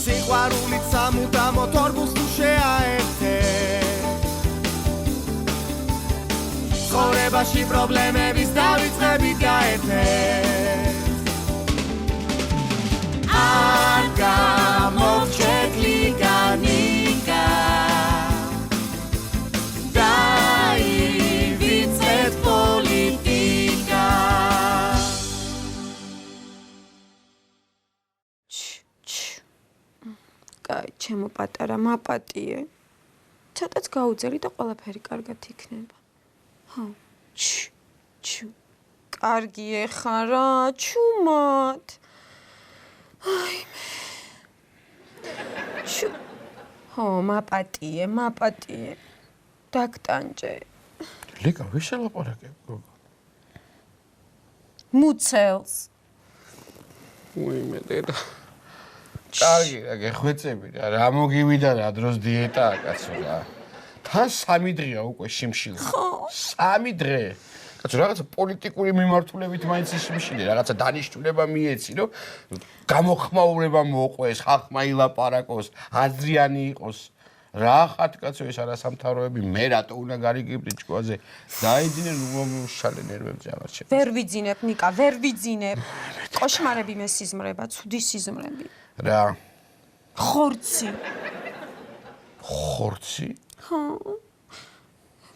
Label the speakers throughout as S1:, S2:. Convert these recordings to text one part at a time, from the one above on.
S1: სიყვარულით სამუდამო თორბულს თუ შეაერთე ცხოვრებაში პრობლემების დავიწყებით გაერთეთ არ გამოვჩეთ ლიგანიკა დაივიწყეთ პოლიტიკა
S2: კაი, ჩემო პატარა მაპატიე. ცოტაც გაუძელი და ყველაფერი კარგად იქნება. ხო. ჩუ. კარგი ეხარ რა, ჩუმად. აი მე. ჩუ. ხო, მაპატიე. დაგტანჯე.
S3: ლიკა, ვის შელაპარაკებ, გოგო?
S2: მუცელს.
S3: უიმე დედა. კარგი რა გეხვეწები რა მოგივიდა რა დროს დიეტაა კაცო რა თან 3 დღეა უკვე შიმშილი 3 დღე კაცო რაღაცა პოლიტიკური მიმართულებით მაინც შიმშილი რაღაცა დანიშნულება მიეცი რომ გამოხმაურება მოყვეს ხალხმა ილაპარაკოს აზრიანი იყოს რა ხათ კაცო ეს არასამთავროები მე რატო უნდა გარიგებდი ჭკუაზე დაიძინე მომშალე ნერვებზე აღარ
S2: ვერ ვიძინებ ნიკა ვერ ვიძინებ კოშმარები მე სიზმრება ცუდი სიზმრები
S3: რა
S2: ხორცი ხო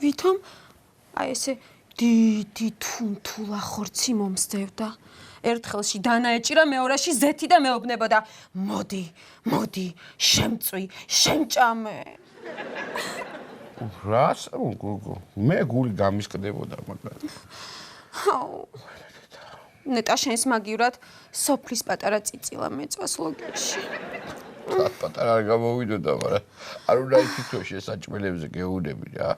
S2: ვითომ აი ესე დიდი თუნთულა ხორცი მომსდევდა ერთხელში დანაეჭირა მეორეში ზეთი და მეუბნებოდა მოდი შემწვი შემჭამე
S3: რას გოგო მე გული გამისკდებოდა მაგრამ
S2: ნეტა შენს მაგივრად სოფლის პატარა წიწილა მეწვას ლოგიკში
S3: პატარა არ გამოვიდოდა მაგრამ არ უნდა იფიქრო შესაჭმელებზე გეუბნები რა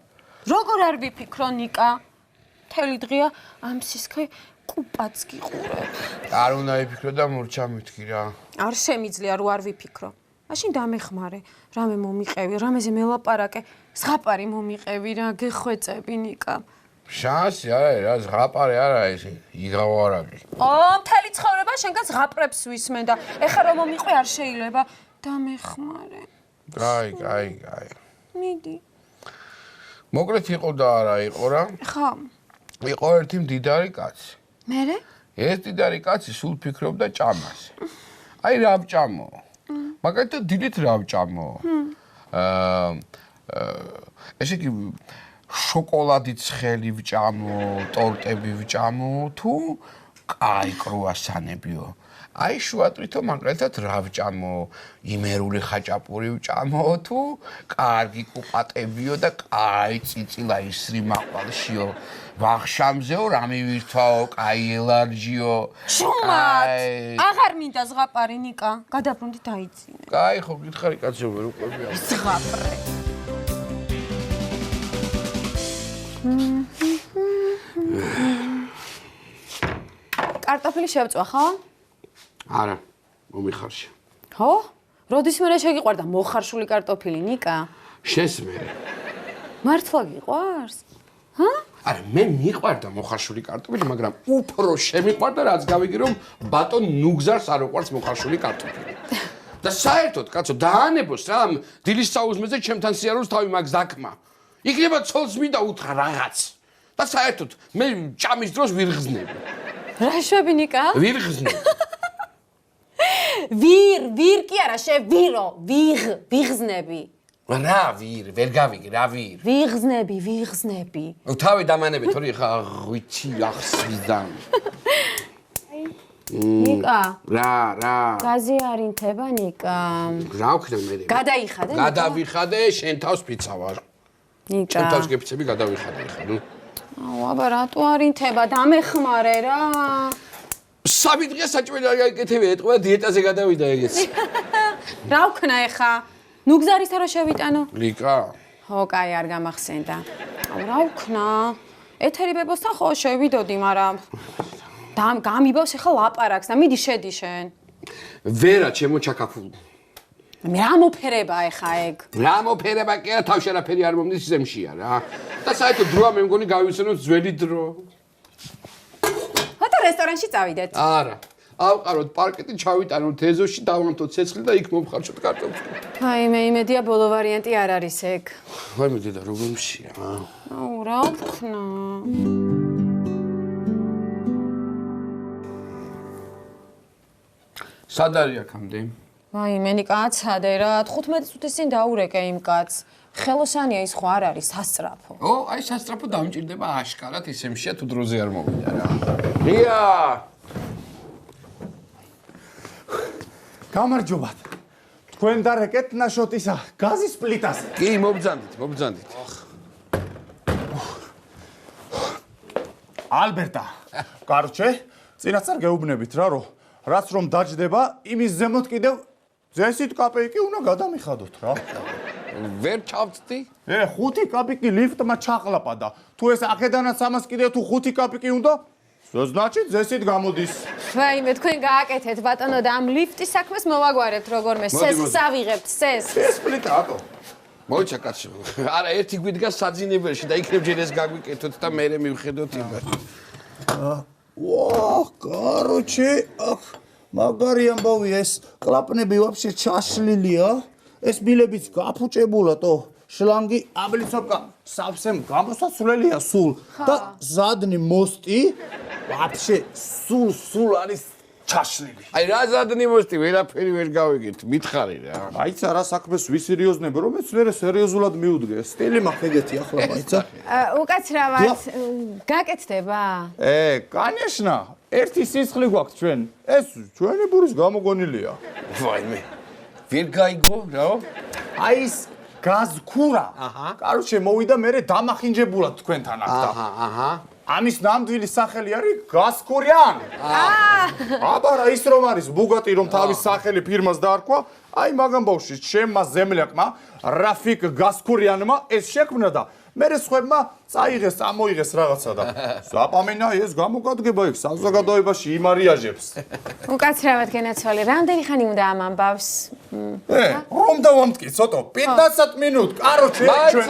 S2: როგორ არ ვიფიქრო ნიკა მთელი დღეა ამ სისქე კუპაც გიყურებ
S3: არ უნდა იფიქრო და მურჩა მითქი რა
S2: არ შემიძლია რო არ ვიფიქრო მაშინ დამეხმარე რამე მომიყევი რამეზე მელაპარაკე ზღაპარი მომიყევი რა გეხვეწები ნიკა
S3: შანსი არა რა ზღაპარი არა ესე იგავარაკი
S2: მთელი ცხოვრება შენგან ზღაპრებს ვისმენ და ეხლა რომ მომიყვე არ შეიძლება დამეხმარე
S3: კაი
S2: მიდი
S3: მოკლედ იყო და არა იყო რა
S2: ხო
S3: იყო ერთი მდიდარი კაცი
S2: მერე
S3: ეს მდიდარი კაცი სულ ფიქრობდა ჭამას აი რა ვჭამო მაგალითად დილით რა ვჭამო ესე იგი შოკოლადი ცხელი ვჭამო, ტორტები ვჭამო, თუ კაი კრუასანებიო. აი შუატვითო მაგალითად რა ვჭამო, იმერული ხაჭაპური ვჭამო, თუ კარგი კუპატებიო და კაი წიწილა ისრი მაყვალშიო. ვახშამზეო რამე ვირთვაო, კაი ელარჯიო.
S2: შუმად! აღარ მინდა ზღაპარი ნიკა, გადაბრუნდი დაიძინე.
S3: კაი ხო გითხარი კაცო ვერ უყვებია.
S2: ზღაპრე. კარტოფილი შევწვა, ხო?
S3: არა, მომიხარშა.
S2: ხო? როდის მერე შეგიყვარდა მოხარშული კარტოფილი, ნიკა?
S3: შენს მერე.
S2: მართლა გიყვარს? ჰა?
S3: არა, მე მიყვარდა მოხარშული კარტოფილი, მაგრამ უფრო შემიყვარდა, რაც გავიგე, რომ ბატონ ნუგზარს არ უყვარს მოხარშული კარტოფილი. და საერთოდ, კაცო, დაანებოს რა, დილის საუზმეზე ჩემთან სიარულს თავი მაგ ზაკმა. იქნება ცოლს მინდა უთხრა რაღაც. და საერთოდ მე ჭამის დროს ვირღზნები.
S2: რა შვები ნიკა?
S3: ვირღზნები.
S2: ვირ კი არა, ვიღზნები.
S3: რა ვირ, ვერ გავიგე, რა ვირ.
S2: ვიღზნები.
S3: თავი დამანებე, თორე ხა ღვიცი ახსვიდან.
S2: ნიკა.
S3: რა.
S2: გაზი არ ინთება ნიკა.
S3: რა ვქნა მე?
S2: გადაიხადე?
S3: გადავიხადე, შენ თავს ფიცავარ.
S2: ნიკა.
S3: შენ თავს გეფიცები გადავიხადე ხა, ნუ.
S2: აუ, აბა რატო არ ინთება? დამეხმარე რა.
S3: 3 დღეა საჭმელი არ გაიკეთებია, ეთყობა დიეტაზე გადავიდა ეგეც.
S2: რა ვქნა ეხა? ნუგზარის რა შევიტანო?
S3: ლიკა.
S2: ხო, კაი, არ გამახსენდა. აუ, რა ვქნა? ეთერი ბებოსთან ხო შევიდოდი, მაგრამ გამიბავს ეხა ლაპარაკს და მიდი შედი შენ.
S3: ვერა, ჩემო ჩაკაფულ.
S2: მე რა მოფერება ეხა ეგ?
S3: რა მოფერება კი არა, თავში არაფერი არ მომდის ზემშია რა. და საერთოდ დროა მე მგონი გავიცანოთ ძველი დრო.
S2: ხოთა რესტორანში წავიდეთ.
S3: არა. ავყაროთ პარკეტი, ჩავიტანოთ ეზოში, დავამთოთ ცეცხლი და იქ მოვხარშოთ კარტოფილი.
S2: აი მე იმედია ბოლო ვარიანტი არ არის ეგ.
S3: ვაი მე დედა როგორ მშია?
S2: აუ რა ვქნა.
S3: სად არის აქამდე?
S2: ვაი მენი კაცადე რა 15 წუთის წინ დაურეკე იმ კაცს. ხელოსანია ის ხო არ არის სასწრაფო.
S3: ო, აი სასწრაფო დამჭირდება აშკარად ისე მშია თუ დროზე არ მოვიდა რა. რია!
S4: გამარჯობათ. თქვენ დარეკეთ ნაშოტისა გაზის პლიტას.
S3: კი, მობძანდით.
S4: ალბერტა. კარჩე, წინასწარ გეუბნებით რა რომ რაც რომ დაждდება, იმის ზემოთ კიდევ ზესით კაპეიკი უნდა გადამიხადოთ რა.
S3: ვერ ჩავწდი?
S4: 5 კაპიკი ლიფტმა ჩაყლაპა და თუ ეს აქედანაც ამას კიდევ თუ 5 კაპიკი უნდა, значит ზესით გამოდის.
S2: ვაი მე თქვენ გააკეთეთ ბატონო და ამ ლიფტის საქმეს მოვაგვარებთ როგორმე. სესს ავიღებთ, სესს.
S4: ეს პლიტა ატო.
S3: მოიცა კაცო. არა, ერთი გვიდგა საძინებელში და იქნებ ჯერ ეს გაგვიკეთოთ და მე მივხედოთ იმას.
S4: ვა, კაროჩე, აქ მაგარი ამბავი ეს კლაპნები ვაფშე ჩაშლილია. ეს ბილებიც გაფუჭებულათო. შლანგი აბლიცოპკა სავსემ გამოსაცვლელია სულ და ზადნი მოსტი ვაფშე სულ არის ჩაშლილი.
S3: აი რა ზადნი მოსტი ვერაფერი ვერ გავიგეთ, მითხარი რა.
S4: მაიცა რა საქმეს ვისერიოზნებ, რომელიც მერე სერიოზულად მიუდგე. სტილი მაქვს ეგეთი ახლა მაიცა.
S2: უკაცრავად გაკეთდება?
S4: კანეშნა, ერთი სისხლი გვაქვს ჩვენ. ეს ჩვენი ბურის გამოგონილია.
S3: ვაიმე. ვერ გაიგო რა?
S4: აი ის გაზქურა. კაროჩე მოვიდა მერე დამახინჯებულად თქვენთან აქ და. ამის ნამდვილი სახელი არის გასკურიან. აბა რა ის რომ არის ბუგატი რომ თავის სახელი ფირმას დაარქვა, აი მაგამ ბავშვი ჩემმა ზემლაკმა რაფიკ გასკურიანმა ეს შექმნა და მერე სხვებმა წაიღეს, წამოიღეს რაღაცა და საპამენა ეს გამოგადგება იქ საზოგადოებაში იმარიაჟებს.
S2: უკაცრავად გენაცვალე, რამდენი ხანი უნდა ამ ამბავს?
S4: რომ დავამტკიცოთო 15 მინუტ, კაროჩე ჩვენ.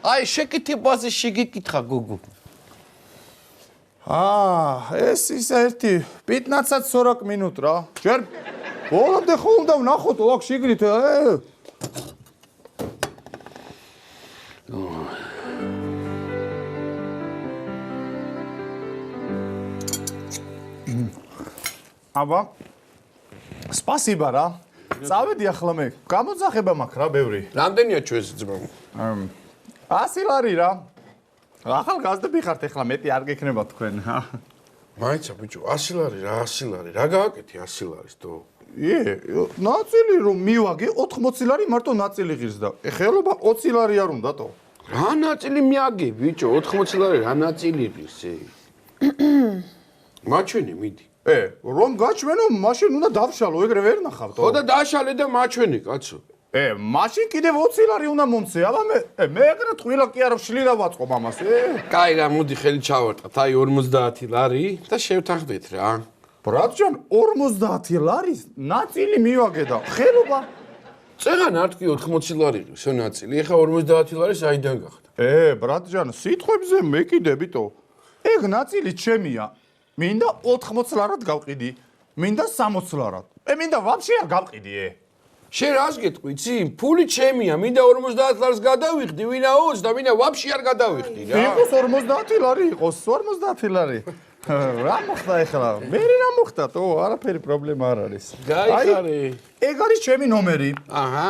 S3: აი შეკითებაზე შეგიკითხა გუგუ.
S4: ეს ის ერთი 15-40 მინუტ რა. ჯერ ბოლომდე ხო უნდა ვნახოთ აქ შიგნით. აბა სპასიბა რა. წავედი ახლა მე. გამოძახება მაქვს რა ბევრი.
S3: რამდენია ჩვენს ძმა?
S4: 100 ლარი რა. ახალგაზრდები ხართ ახლა მეტი არ გექნება თქვენ.
S3: მაიცა ბიჭო 100 ლარი რა 100 ლარი. რა გააკეთე 100 ლარის თო?
S4: ნაწილი რომ მივაგე 80 ლარი მარტო ნაწილი ღირს და ეხელობა 20 ლარი არ უნდა თო.
S3: რა ნაწილი მიაგე ბიჭო 80 ლარი რა ნაწილი ღირს ე? მაჩვენე მიდი.
S4: რომ გაჩვენო, მაშინ უნდა დავშალო, ეგრე ვერ ნახავთო.
S3: ხო და დაშალე და მაჩვენე, კაცო.
S4: მაშინ კიდევ 20 ლარი უნდა მომცე. აბა მე ეგრე ტყვილა კი არ ვშლი და ვაწყობ ამას.
S3: კაი რა, მოდი ხელი ჩავარტყათ. აი 50 ლარი და შევთანხმდეთ რა.
S4: ბრატჯან 50 ლარის ნაწილი მივაგე და ხელობა.
S3: წეგან არ თქვი 80 ლარი ღირს ნაწილი. ეხა 50 ლარი საიდან გახდა?
S4: ბრატჯან, სიტყვებზე მეკიდებითო. ეგ ნაწილი ჩემია. მინდა 80 ლარად გავყიდი. მინდა 60 ლარად. მინდა ვაფშე არ გავყიდი.
S3: შენ რას გეტყვი, ცი? ფული ჩემია, მინდა 50 ლარს გადავიხდი, ვინა 20 და ვინა ვაფშე არ გადავიხდი რა.
S4: იყოს 50 ლარი, იყოს 50 ლარი. რა მოხდა ეხლა? მე რა მოხდა? არაფერი პრობლემა არ არის.
S3: გაიხარე.
S4: ეგ არის ჩემი ნომერი.
S3: აჰა.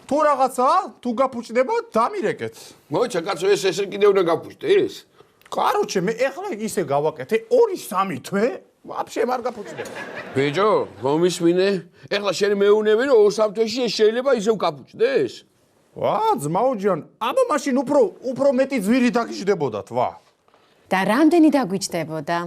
S4: თუ რაღაცა, თუ გაფუჭდება, დამირეკეთ.
S3: მოიცა კაცო, ეს კიდე უნდა გაფუჭდეს?
S4: კაროჩე, მე ეხლა ისე გავაკეთე 2-3 თვე, ვაფშე არ გაფუჭდება.
S3: ბიჭო, მომისმინე? ეხლა შენ მეუნები რომ 2-3 თვეში ეს შეიძლება ისევ გაფუჭდეს?
S4: ძმაოჯან, აბა მაშინ უფრო მეტი ძვირი დაგიждდებოდათ,
S2: და რამდენი დაგვიჯდებოდა?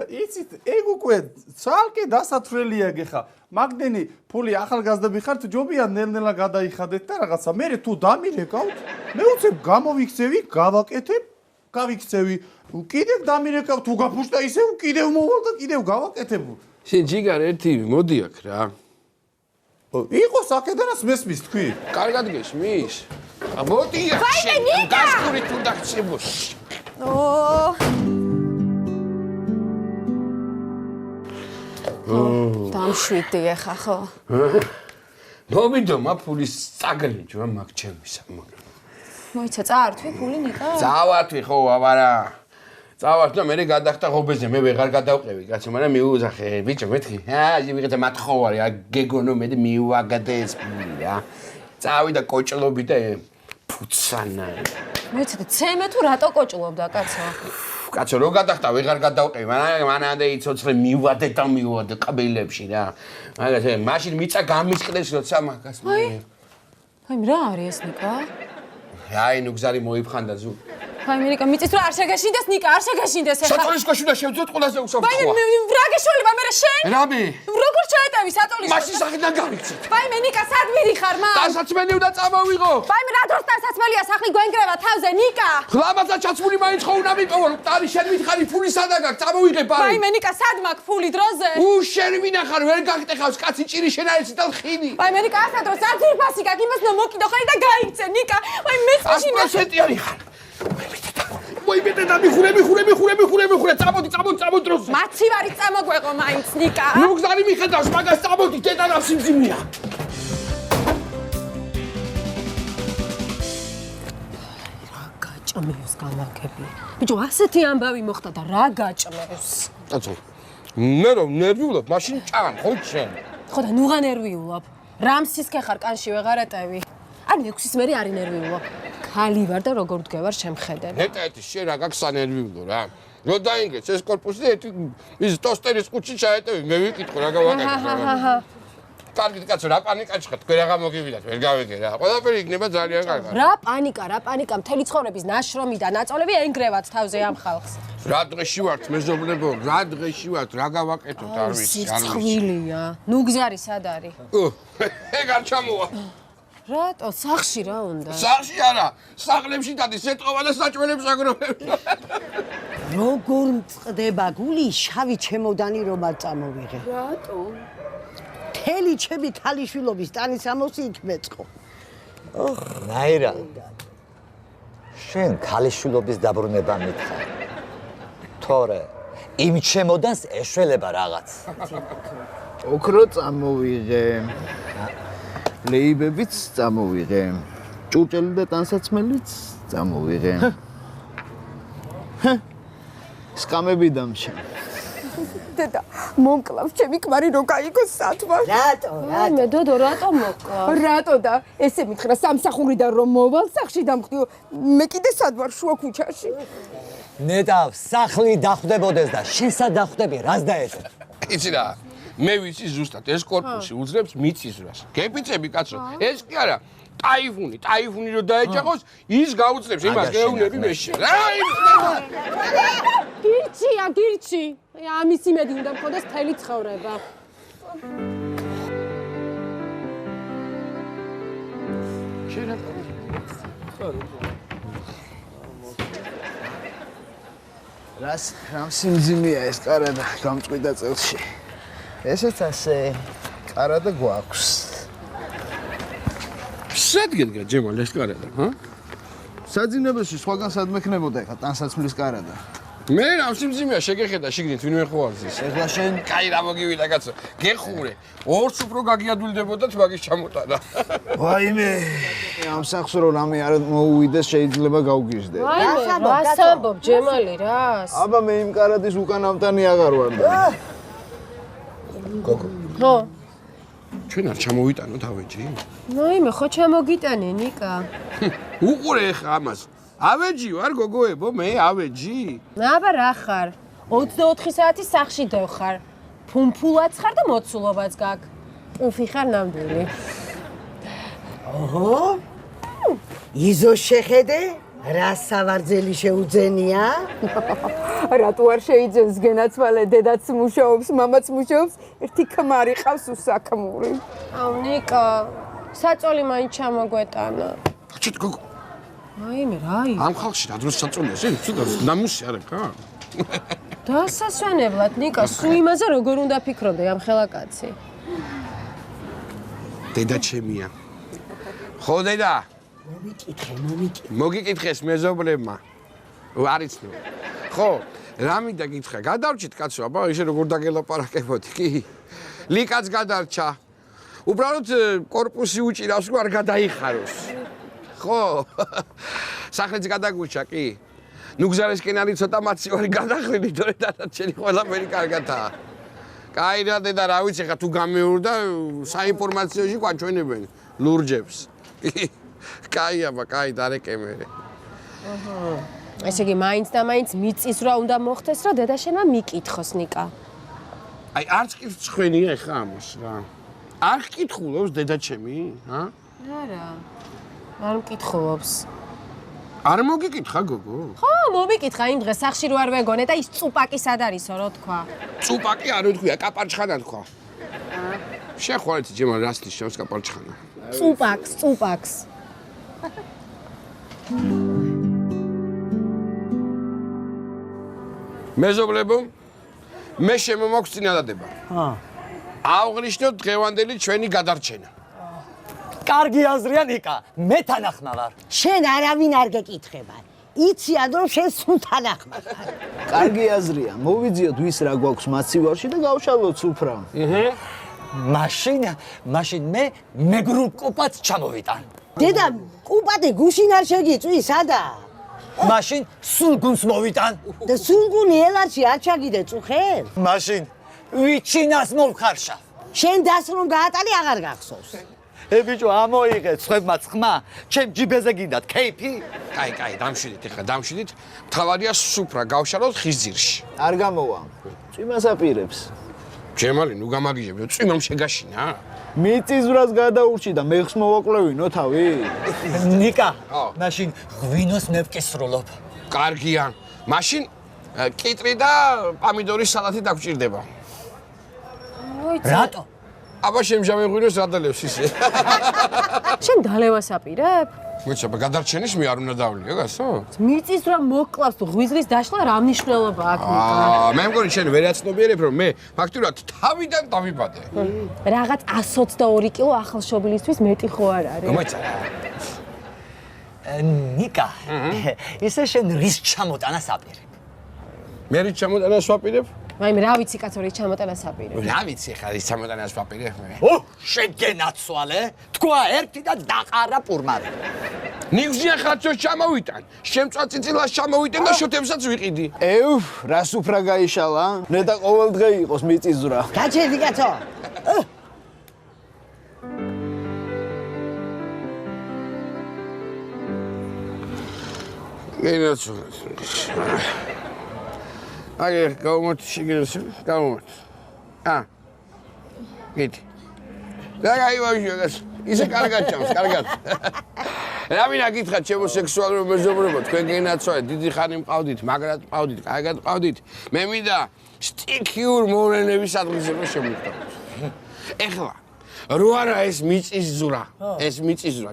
S4: იცით, ეგ უკვე ცალკე დასათვლელია გეხა. მაგდენი ფული ახალგაზრდები ხართ, ჯობია ნელ-ნელა გადაიხადეთ და რაღაცა. მე თუ დამირეკავთ, მე უცებ გამოვიქცევი, გავაკეთებ, გავიქცევი. კიდევ დამირეკავ თუ გაფუჭდა ისევ კიდევ მოვალ და კიდევ გავაკეთებ.
S3: შენ ჯიგარ ერთი მოდი აქ რა.
S4: იყოს აქედანაც მესმის თქვი.
S3: კარგად გესმის? მოდი აქ შენ გასკური თუ დაგწებოს.
S2: დამშვიდი ეხა ხო?
S3: მოვიდო მაფულის წაგლიჯვა მაგ ჩემისა მაგრამ.
S2: მოიცა წაართვი ფული ნიკა?
S3: წავართვი ხო აბარა. წავართ და მე გადახტა ღობეზე მე ვეღარ გადავყევი კაცო მაგრამ მიუძახე ბიჭო მეთქი ვიღაცა მათხოვარი გეგონო მე მიუაგდე ეს ფული რა. წავიდა კოჭლობი და ფუცანა.
S2: მოიცა და ცემე თუ რატო კოჭლობდა კაცო?
S3: კაცო რო გადახტა ვეღარ გადავყევი მანამდე იცოცხლე მივადე და მივადე ყბილებში რა. მაგაზე მაშინ მიწა გამისყდეს როცა მაგას მე.
S2: აი რა არის ეს ნიკა?
S3: აი ნუ გზარი მოიფხანდა ზუ.
S2: აი მე ნიკა მიწის რო არ შეგაშინდეს ნიკა არ შეგაშინდეს ეხა.
S3: საწოლის კოში და შევძოთ ყველაზე უსაფრთხოა.
S2: აი რა გეშველება მე შენ?
S3: რამე?
S2: როგორ ჩაეტევი საწოლის?
S3: მაშინ საერთოდ გავიქცეთ.
S2: აი მე ნიკა სად მიდიხარ მა?
S3: დასაცმელი უნდა წამოვიღო.
S2: აი მე რა დროს დასაცმელია სახლი გვენგრევა თავზე ნიკა?
S3: ლამაზად ჩაცმული მაინც ხო უნდა მიყო. ტარი შენ მითხარი ფული სადაგ აქვს წამოვიღე პარი.
S2: აი მე ნიკა სად მაქვს ფული დროზე?
S3: შენ მინახარ ვერ გაგტეხავს კაცი ჭირი შენ არის და ხინი.
S2: აი მე ნიკა ასა დროს არ ძირფასი გაქვს იმას ნო მოკიდო ხარი და გაიქცე ნიკა. აი მე
S3: სპეციალი ხარ. მოიბედე და მიხურე წამოდი დროს.
S2: მაცივარი წამოგვეყო მაინც ნიკა.
S3: ნუ გზარი მიხედავს მაგას წამოდი დედა რა სიმძიმეა.
S2: რა გაჭმევს გამარგები. ბიჭო ასეთი ამბავი მოხდა და რა გაჭმევს.
S3: კაცო მე რომ ნერვიულობ მაშინ ჭამ ხო შენ.
S2: ხო და ნუღა ნერვიულობ. რამსისკე ხარ კანში ვეღარატევი. არ 6-ის მერე არ ინერვიულობ. ხალი ვარ და როგორ დგევარ შემხედები.
S3: ნეტა შენ რა გაქვს ანერვიულო რა. რო დაინგრეს ეს корпуსი ის ტოსტერის ყუთში ჩაეტევი მე ვიკითხო რა გავაკეთე. კარგი კაცო რა პანიკაში ხარ თქვენ რაღა მოგივიდათ ვერ გავიგე რა. ყველაფერი იქნება ძალიან კარგად.
S2: რა პანიკა მთელი ცხოვრების ნაშრომი და ნაწოლები ენგრევათ თავზე ამ ხალხს.
S3: რა დღეში ვართ მეზობლებო რა დღეში ვართ რა გავაკეთოთ არ ვიცი არ ვიცი.
S2: სიცხვილია. ნუ გზარი სად არის?
S3: ეგ არ ჩამოვა.
S2: რატო სახში რა უნდა?
S3: სახში არა სახლებში დადის ეტყობა და საჭმელებს აგროვებს.
S5: როგორ მწყდება გული შავი ჩემოდანი რომ არ წამოვიღე.
S2: რატო?
S5: მთელი ჩემი ქალიშვილობის ტანისამოსი იქ მეწყო.
S6: ნაირა შენ ქალიშვილობის დაბრუნება მითხარ. თორე იმ ჩემოდანს ეშველება რაღაც.
S7: ოქრო წამოვიღე. ლეიბებიც წამოვიღე. ჭურჭელი და ტანსაცმელიც წამოვიღე. სკამები დამშენ.
S8: დედა, მომკლავს ჩემი ქმარი რო გაიგოს სათვა.
S5: რატო?
S2: მე დოდო რატო მოკლა?
S8: რატო და ესე მითხრა სამსახურიდან რომ მოვალ სახში დამხდიო. მე კიდე სად ვარ შუა ქუჩაში?
S6: ნეტავ სახლი დახვდებოდეს და შენსა დახვდები რას დაეჭო?
S3: იცი რა მე ვიცი ზუსტად ეს корпуსი უძრებს მიწის რას. გეპიცები კაცო ეს კი არა ტაიფუნი რო დაეჭახოს ის გაუძლებს იმას გეუნები მეში.
S2: გირჩი. ამის იმედი უნდა მქონდეს მთელი ცხოვრება.
S7: რამ სიმძიმეა ეს კარადა გამწყვიტა წელში. ესეც ასე კარადა გვაქვს.
S3: სადგედგა ჯემალ ეს კარადა, ჰა?
S7: საძინებელში სხვაგან სად მექნებოდა ეხა ტანსაცმლის კარადა.
S3: მე რამ სიმძიმეა შეგეხედა შიგნით ვინმე ხო არის ეს.
S7: ეხლა შენ
S3: კაი რა მოგივიდა კაცო. გეხურე. ორს უფრო გაგიადვილდებოდათ მაგის ჩამოტანა.
S7: ვაიმე ამ სახს რო რამე არ მოუვიდეს შეიძლება გავგიჟდე.
S2: რას ამბობ ჯემალი რას?
S7: აბა მე იმ კარადის უკან ამტანი აღარ ვარ და.
S3: გოგო.
S2: ხო.
S3: ჩვენ არ ჩამოვიტანოთ ავეჯი?
S2: ნაიმე ხო ჩამოგიტანე ნიკა.
S3: უყურე ხა ამას. ავეჯი ვარ გოგოებო მე ავეჯი.
S2: აბა რა ხარ? 24 საათი სახში დევხარ. ფუმფულაც ხარ და მოცულობაც გაქვს. უფი ხარ ნამდვილი.
S5: ოჰო. იზო შეხედე? რა სავარძელი შეუძენია?
S8: რატო არ შეიძენს გენაცვალე დედაც მუშაობს, მამაც მუშაობს, ერთი ქმარი ყავს უსაქმური.
S2: აუ ნიკა, საწოლი მაინც ჩამოგვეტანა.
S3: ჩიტ გოგო.
S2: აიმე რა ი?
S3: ამ ხალხში რა დროს საწოლია შენ? ცოტა ნამუსი არა ხა?
S2: დასასვენებლად ნიკა, სულ იმაზე როგორ უნდა ფიქრობდე ამ ხელაკაცი?
S3: დედა ჩემია. ხო დედა?
S5: მომიკითხე.
S3: მოგიკითხეს მეზობლებმა. არ იცნობ. ხო, რა მინდა გითხრა, გადავრჩით კაცო, აბა ისე როგორ დაგელაპარაკებოდი კი? ლიკაც გადარჩა. უბრალოდ კორპუსი უჭირავს, რომ არ გადაიხაროს. ხო? სახლიც გადაგურჩა კი? ნუ გზარისკენ არის ცოტა მაცივარი გადახვილი, თორე დანარჩენი ყველაფერი კარგადაა. კაი რა დედა, რა ვიცი ხა თუ გამეურდა საინფორმაციოში გვაჩვენებენ ლურჯებს. კაი აბა, კაი დარეკემერე.
S9: ესე იგი მაინც და მაინც მიწის რა უნდა მოხდეს, რომ დედაშენმა მიკითხოს ნიკა.
S3: აი არც კი ცხენია ხა ამას რა. არ გკითხულობს დედაჩემი, ჰა?
S9: არა. არ მკითხულობს.
S3: არ მოგიკითხა გოგო?
S9: ხო, მომიკითხა იმ დღეს სახში რო არ ვეგონე და ის წუპაკი სად არისო, რო თქვა.
S3: წუპაკი არ ვთქვია, კაპარჩხანა თქვა. შეხვალეთ ჯემა რას ნიშნავს კაპარჩხანა?
S9: წუპაკს.
S3: მეზობლებო, მე შემომაქვს წინადადება. ავღნიშნოთ დღევანდელი ჩვენი გადარჩენა.
S6: კარგი აზრია ნიკა, მე თანახმა ვარ.
S5: შენ არავინ არ გეკითხება. იციან რომ შენ სულ თანახმა ვარ.
S7: კარგი აზრია, მოვიძიოთ ვის რა გვაქვს მაცივარში და გავშალოთ სუფრა.
S6: მაშინ მე მეგრულ კუპაც ჩამოვიტან.
S5: დედა, კუპატი გუშინ არ შეგიწვი, სადა?
S6: მაშინ სულ გუნს მოვიტან.
S5: და სულგუნი ელარში არ ჩაგიდე წუხერ?
S6: მაშინ ვიჩინას მოვხარშა.
S5: შენ დასრომ გაატარი აღარ გახსოვს.
S6: ბიჭო, ამოიღე ცხებმა ცხმა, ჩემ ჯიბეზე გინდათ კეიფი?
S3: კაი, დამშვიდით ახლა, დამშვიდით. თავადია სუფრა გავშალოთ ხის ძირში.
S7: არ გამოვა. წვიმას აპირებს.
S3: ჯემალი, ნუ გამაგიჟებო, წვიმამ შეგაშინა.
S7: მიწისძვრას გადაურჩი და მეხს მოვაკლევინო თავი.
S6: ნიკა, მაშინ ღვინოს მე ვკისრულობ.
S3: კარგია. მაშინ კიტრი და პამიდორის სალათი დაგჭირდება.
S6: რატო?
S3: აბა შემჟამე ღვინოს რადალევს ისე.
S9: შენ დალევას აპირებ?
S3: მოიცა, გადარჩენის მე არ უნდა დავლიო, გასო?
S9: მიწის რა მოკლავს თუ ღვიძლის დაშლა რა მნიშვნელობა აქვს ნიკა?
S3: მე მგონი შენ ვერ აცნობიერებ რომ მე ფაქტურად თავიდან დავიბადე.
S9: რაღაც 122 კილო ახალშობილისთვის მეტი ხო არ არის?
S3: მოიცა რა.
S6: ნიკა, ისე შენ რის ჩამოტანას აპირებ?
S3: მე რის ჩამოტანას ვაპირებ?
S9: მაიმ რა ვიცი კაცო რის ჩამოტანას აპირებ?
S3: რა ვიცი ხა რის ჩამოტანას ვაპირებ მე?
S6: შენ გენაცვალე? თქვა ერთი და დაყარა პურმარი.
S3: ნიგვზია ხაცოს ჩამოვიტან, შემწვაწიწილას ჩამოვიტან და შოთებსაც ვიყიდი.
S7: რა სუფრა გაიშალა? ნეტა ყოველდღე იყოს მიწისძვრა.
S5: გაჩერდი კაცო.
S3: გენაცვალე. აი, გავმოთ შეგერს, გავმოთ. გეთი. და გაივაშოს, ისე კარგად ჩავს, კარგად. რა მინდა გითხრათ, ჩემო სექსუალურ მეზობლებო, თქვენ გენაცვალეთ, დიდი ხანი მყავდით, მაგრად მყავდით, კარგად მყავდით. მე მინდა სტიქიურ მოვლენების ადგილზე რომ შემოვიდეთ. ეხლა რო არა ეს მიწისძვრა,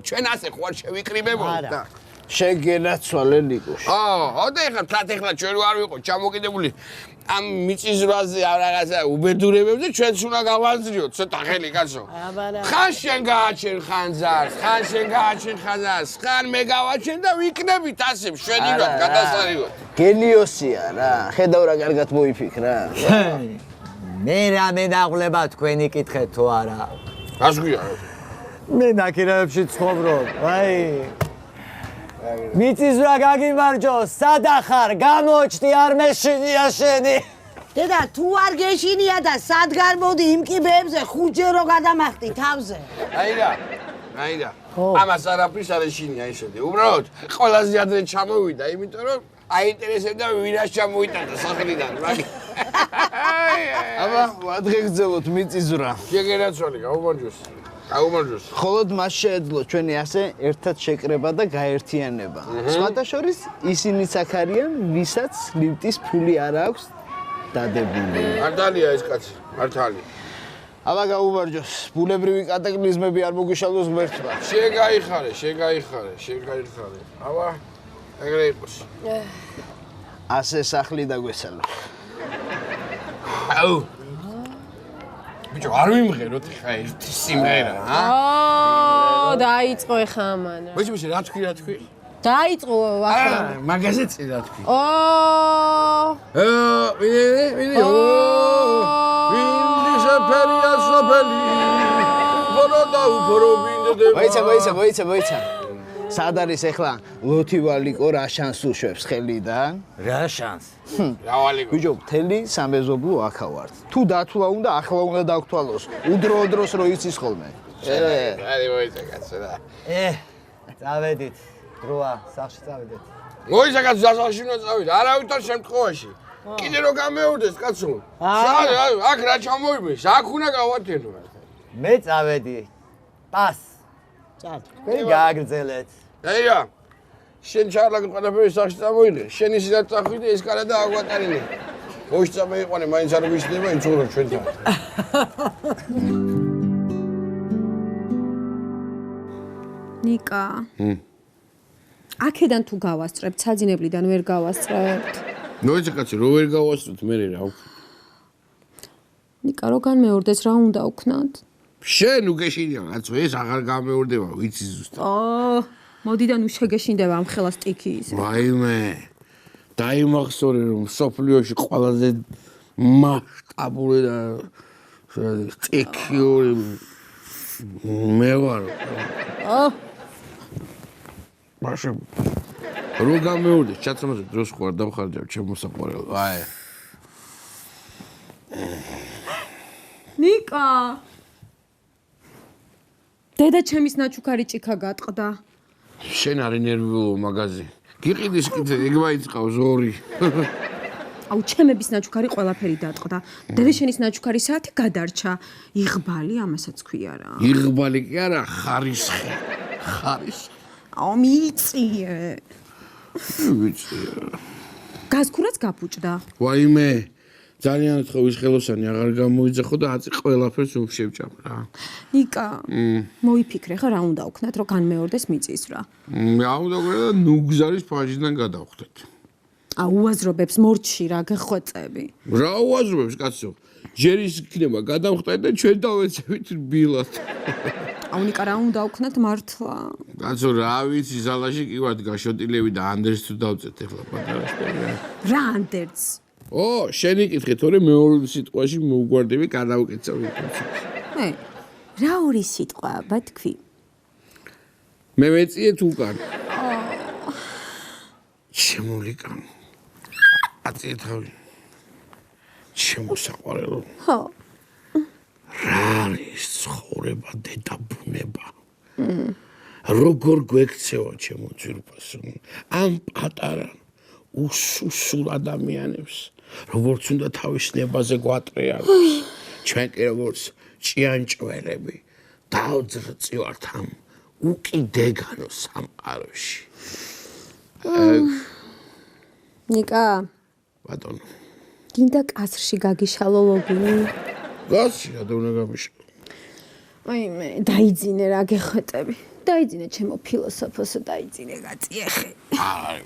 S3: ჩვენ ასე ხო არ შევიკრიბებოდით და
S7: შეგენაცვალე ნიკოш.
S3: და ეხლა ჩვენ რო არ ვიყოთ ჩამოკიდებული ამ მიწისძვრაზე რაღაცა უბედურებებზე ჩვენც უნდა გავანძრიოთ ცოტა ხელი კაცო. ხან შენ გააჩენ ხანძარს, ხან მე გავაჩენ და ვიქნებით ასე მშვენივრად გადასარევად.
S7: გენიოსია რა, ხედავ რა კარგად მოიფიქრა.
S6: მე რამე დაღლება თქვენი კითხეთ თუ არა?
S3: რას გვია?
S6: მე ნაკირეებში ცხოვრობ, აი. მიწისძვრა გაგიმარჯო, სადახარ, გამოჩდი არ მეშინია შენი.
S5: დედა, თუ არ გეშინია და სად გარბოდი იმ კიბეებზე ხუჯე რო გადამახტი თავზე.
S3: აი რა. ამას არაფრის არ ეშინია ისეთი. უბრალოდ ყველაზე ადრე ჩამოვიდა, იმიტომ რომ აინტერესებდა ვინას ჩამოიტანდა სახელიდან, მაგ.
S7: აბა, ადრე გძელოთ მიწისძვრა.
S3: შეგენაცვალე, გაუმარჯოს.
S7: ხოლოდ მას შეეძლო ჩვენი ასე ერთად შეკრება და გაერთიანება. სხვათა შორის ისინიც აქ არიან, ვისაც ლიფტის ფული არ აქვს დადებული.
S3: მართალია ეს კაცი, მართალია.
S7: აბა გაუმარჯოს, ბუნებრივი კატაკლიზმები არ მოგვიშალოს ღმერთმა.
S3: შეგაიხარე. აბა, ეგრე იყოს.
S7: ასე სახლი დაგვესალო.
S3: აუ. ბიჭო, არ ვიმღეროთ ხა ერთი სიმღერა,
S9: დაიწყო ეხა ამან.
S3: მოიცა რა თქვი?
S9: დაიწყო ახლა.
S3: მაგაზე წიდა თქვი.
S9: ვინდი
S3: ვინდი შეფერია სოფელი. ბოლო და უფორო ვინდება.
S7: მოიცა. სად არის ახლა ლოთივალიკო რა შანს უშვებს ხელიდან?
S6: რა შანს?
S3: რავალიკო.
S7: ბიჭო, მთელი სამეზობლო აქა ვართ. თუ დათვლა უნდა, ახლა უნდა დაგთვალოს. უდროოდროს რო იცის ხოლმე.
S3: აი მოიცა კაცო რა.
S6: წავედით. დროა, სახში წავედით.
S3: მოიცა კაცო სასახლში უნდა წავიდე. არავითარ შემთხვევაში. კიდე რო გამეორდეს კაცო. აქ რა ჩამოიბეს? აქ უნდა გავათენო.
S6: მე წავედი. პას. თქვენ გააგრძელეთ.
S3: ეია. შენ ჩარლაკ ყველაფერი სახში წამოიღე. შენ ისინად წახვიდე ეს კარა და აგვატარინე. მოიცა წამეიყვანე, მაინც არ გვიშდება იცურო ჩვენთან.
S2: ნიკა. აქედან თუ გავასწრებთ, საძინებლიდან ვერ გავასწრებთ.
S3: მოიცა კაცო, რო ვერ გავასწროთ მე რა ვქნა.
S2: ნიკა, რო განმეორდეს რა უნდა ვქნათ?
S3: შენ უგეშინია კაცო, ეს აღარ გამეორდება, ვიცი ზუსტად.
S2: მოდიდან უშეგეშინდება ამ ხელას სტიქი ისე.
S3: ვაიმე. დაიმახსოვრე რომ სოფლიოში ყველაზე მასშტაბური და სტიქიური მე ვარ. მაშინ რო გამეორდეს, ჩაცმაზე დროს ხوار დავხარჯავ ჩემო საყვარელო. აი.
S2: ნიკა. დედა ჩემის ნაჩუქარი ჭიქა გატყდა.
S3: შენ არის ნერვიულო მაგაზი. გიყიდის კიდე, ეგ მაიწყავს ორი.
S2: აუ ჩემების ნაჩუქარი ყველაფერი დატყდა. დედა შენის ნაჩუქარი საათი გადარჩა. იღბალი ამასაც ქვია რა.
S3: იღბალი კი არა, ხარისხი. ხარისხი.
S2: აუ მიიწიე.
S3: ვიცი.
S2: გაზქურაც გაფუჭდა.
S3: ვაიმე. ძალიან თხოვის ხელოსანი აღარ გამოიძახო და აწი ყველაფერს უშევჭამ რა.
S2: ნიკა, მოიფიქრე ხა რა უნდა ვქნათ, რომ განმეორდეს მიწის რა.
S3: რა უნდა ვქნა და ნუგზარის ფაჟიდან გადავხდეთ.
S2: უაზრობებს მორჩი რა გეხვეწები.
S3: რა უაზრობებს კაცო? ჯერ ის იქნება გადავხდეთ და ჩვენ დავეცევით რბილად.
S2: აუ ნიკა რა უნდა ვქნათ მართლა.
S3: კაცო რა ვიცი ზალაში კი ვართ გაშოტილები და ანდერს თუ დავწეთ ახლა პატარა.
S2: რა ანდერს?
S3: შენი კითხე, თორე მეორე სიტყვაში მოუგვარდები, გადავკეცავ იქნებს.
S2: რა ორი სიტყვა, ბათქვი?
S3: მე მეწიე თუ კან. შემოლიკან. აწიე თავი. შემოსაყვარელო. რა არის ცხოვრება დედა ბუნება? როგორ გვექცევა ჩემო ძვირფასო? ამ პატარა უსუსულ ადამიანებს როგორც უნდა თავის ნებაზე გვატრიალებს ჩვენ კი როგორც ჭიანჭველები დავძრწივართ ამ უკიდეგანო სამყაროში.
S2: ნიკა,
S3: ბატონო.
S2: გინდა კასრში გაგიშალო ლოგინი?
S3: კასრში რა უნდა გამიშალო?
S2: ვაიმე, დაიძინე რა გეხვეტები. დაიძინე ჩემო ფილოსოფოსო, დაიძინე გაწიეხე.
S3: აი